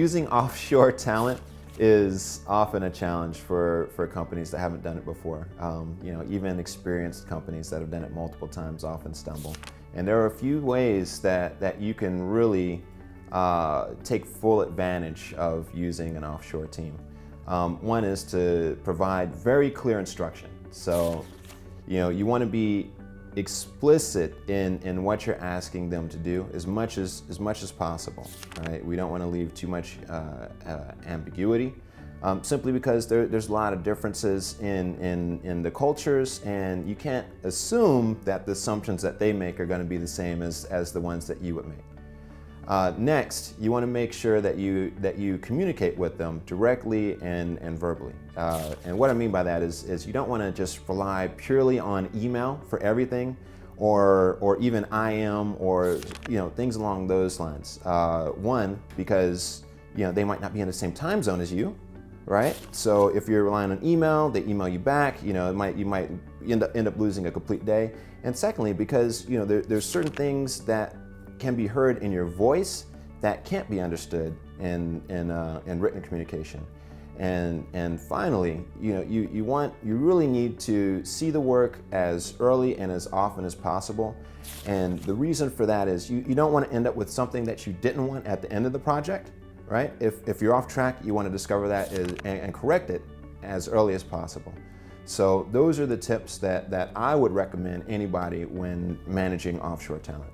using offshore talent is often a challenge for companies that haven't done it before. Even experienced companies that have done it multiple times often stumble. And there are a few ways that you can really take full advantage of using an offshore team. One is to provide very clear instruction. So, you want to be explicit in what you're asking them to do as much as possible. Right? We don't want to leave too much ambiguity, simply because there's a lot of differences in the cultures, and you can't assume that the assumptions that they make are going to be the same as the ones that you would make. Next, you want to make sure that you communicate with them directly and verbally. And what I mean by that is you don't want to just rely purely on email for everything, or even IM, or things along those lines. One, because they might not be in the same time zone as you, right? So if you're relying on email, they email you back. You might end up losing a complete day. And secondly, because there's certain things that can be heard in your voice that can't be understood in written communication. And finally, you really need to see the work as early and as often as possible. And the reason for that is you don't want to end up with something that you didn't want at the end of the project, right? If you're off track, you want to discover that and correct it as early as possible. So those are the tips that I would recommend anybody when managing offshore talent.